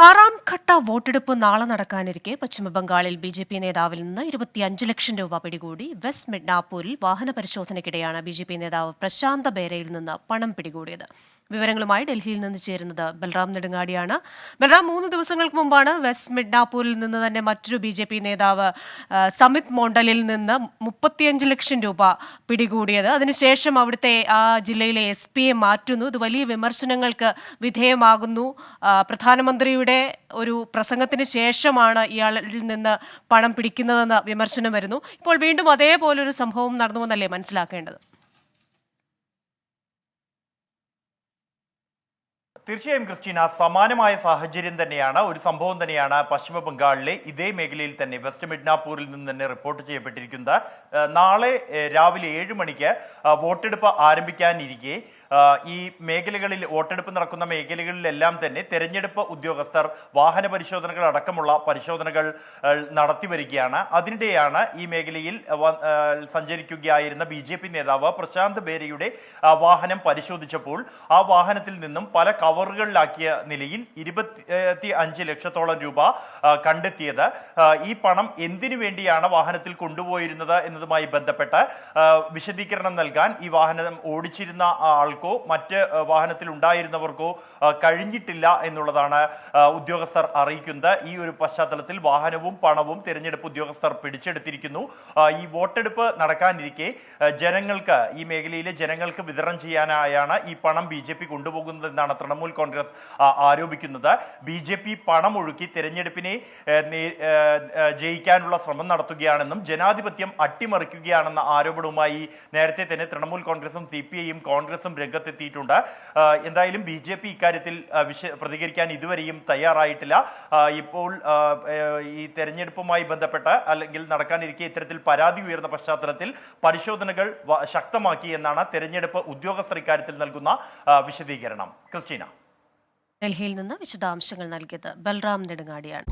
ആറാം ഘട്ട വോട്ടെടുപ്പ് നാളെ നടക്കാനിരിക്കെ പശ്ചിമബംഗാളിൽ ബി.ജെ.പി നേതാവിൽ നിന്ന് 25 ലക്ഷം രൂപ പിടികൂടി. വെസ്റ്റ് മിഡ്നാപൂരിൽ വാഹന പരിശോധനയ്ക്കിടെയാണ് ബി.ജെ.പി നേതാവ് പ്രശാന്ത ബേരയിൽ നിന്ന് പണം പിടികൂടിയത്. വിവരങ്ങളുമായി ഡൽഹിയിൽ നിന്ന് ചേരുന്നത് ബൽറാം നെടുങ്ങാടിയാണ്. ബൽറാം, 3 ദിവസങ്ങൾക്ക് മുമ്പാണ് വെസ്റ്റ് മിഡ്നാപൂരിൽ നിന്ന് തന്നെ മറ്റൊരു ബി.ജെ.പി നേതാവ് സമിത് മോണ്ടലിൽ നിന്ന് 35 ലക്ഷം രൂപ പിടികൂടിയത്. അതിനുശേഷം അവിടുത്തെ ആ ജില്ലയിലെ എസ്.പിയെ മാറ്റുന്നു. ഇത് വലിയ വിമർശനങ്ങൾക്ക് വിധേയമാകുന്നു. പ്രധാനമന്ത്രിയുടെ ഒരു പ്രസംഗത്തിന് ശേഷമാണ് ഇയാളിൽ നിന്ന് പണം പിടിക്കുന്നതെന്ന വിമർശനം വരുന്നു. ഇപ്പോൾ വീണ്ടും അതേപോലൊരു സംഭവം നടന്നുവെന്നല്ലേ മനസ്സിലാക്കേണ്ടത്? തീർച്ചയായും ക്രിസ്റ്റീന, സമാനമായ സാഹചര്യം തന്നെയാണ്, ഒരു സംഭവം തന്നെയാണ് പശ്ചിമ ബംഗാളിലെ ഇതേ മേഖലയിൽ തന്നെ വെസ്റ്റ് മിഡ്നാപൂരിൽ നിന്ന് തന്നെ റിപ്പോർട്ട് ചെയ്യപ്പെട്ടിരിക്കുന്നത്. നാളെ രാവിലെ 7 മണിക്ക് വോട്ടെടുപ്പ് ആരംഭിക്കാനിരിക്കെ ഈ മേഖലകളിൽ വോട്ടെടുപ്പ് നടക്കുന്ന മേഖലകളിലെല്ലാം തന്നെ തെരഞ്ഞെടുപ്പ് ഉദ്യോഗസ്ഥർ വാഹന പരിശോധനകൾ അടക്കമുള്ള പരിശോധനകൾ നടത്തി വരികയാണ്. അതിനിടെയാണ് ഈ മേഖലയിൽ സഞ്ചരിക്കുകയായിരുന്ന ബി.ജെ.പി നേതാവ് പ്രശാന്ത് ബേരയുടെ വാഹനം പരിശോധിച്ചപ്പോൾ ആ വാഹനത്തിൽ നിന്നും പല കവറുകളിലാക്കിയ നിലയിൽ 25 ലക്ഷത്തോളം രൂപ കണ്ടെത്തിയത്. ഈ പണം എന്തിനു വേണ്ടിയാണ് വാഹനത്തിൽ കൊണ്ടുപോയിരുന്നത് എന്നതുമായി ബന്ധപ്പെട്ട് വിശദീകരണം നൽകാൻ ഈ വാഹനം ഓടിച്ചിരുന്ന ആൾക്കോ മറ്റ് വാഹനത്തിൽ ഉണ്ടായിരുന്നവർക്കോ കഴിഞ്ഞിട്ടില്ല എന്നുള്ളതാണ് ഉദ്യോഗസ്ഥർ അറിയിക്കുന്നത്. ഈ ഒരു പശ്ചാത്തലത്തിൽ വാഹനവും പണവും തിരഞ്ഞെടുപ്പ് ഉദ്യോഗസ്ഥർ പിടിച്ചെടുത്തിരിക്കുന്നു. ഈ വോട്ടെടുപ്പ് നടക്കാനിരിക്കെ ജനങ്ങൾക്ക്, ഈ മേഖലയിലെ ജനങ്ങൾക്ക് വിതരണം ചെയ്യാനായാണ് ഈ പണം ബി.ജെ.പി കൊണ്ടുപോകുന്നതെന്നാണ് തൃണമൂൽ കോൺഗ്രസ് ആരോപിക്കുന്നത്. ബി.ജെ.പി പണം ഒഴുക്കി തെരഞ്ഞെടുപ്പിനെ ജയിക്കാനുള്ള ശ്രമം നടത്തുകയാണെന്നും ജനാധിപത്യം അട്ടിമറിക്കുകയാണെന്ന ആരോപണവുമായി നേരത്തെ തന്നെ തൃണമൂൽ കോൺഗ്രസും CPI-യും കോൺഗ്രസും രംഗത്തെത്തിയിട്ടുണ്ട്. എന്തായാലും ബി.ജെ.പി ഇക്കാര്യത്തിൽ പ്രതികരിക്കാൻ ഇതുവരെയും തയ്യാറായിട്ടില്ല. ഇപ്പോൾ ഈ തെരഞ്ഞെടുപ്പുമായി ബന്ധപ്പെട്ട് അല്ലെങ്കിൽ നടക്കാനിരിക്കെ ഇത്തരത്തിൽ പരാതി ഉയർന്ന പശ്ചാത്തലത്തിൽ പരിശോധനകൾ ശക്തമാക്കി എന്നാണ് തെരഞ്ഞെടുപ്പ് ഉദ്യോഗസ്ഥർ ഇക്കാര്യത്തിൽ നൽകുന്ന വിശദീകരണം. ക്രിസ്റ്റീന, ഡൽഹിയിൽ നിന്ന് വിശദാംശങ്ങൾ നൽകിയത് ബൽറാം നെടുങ്ങാടിയാണ്.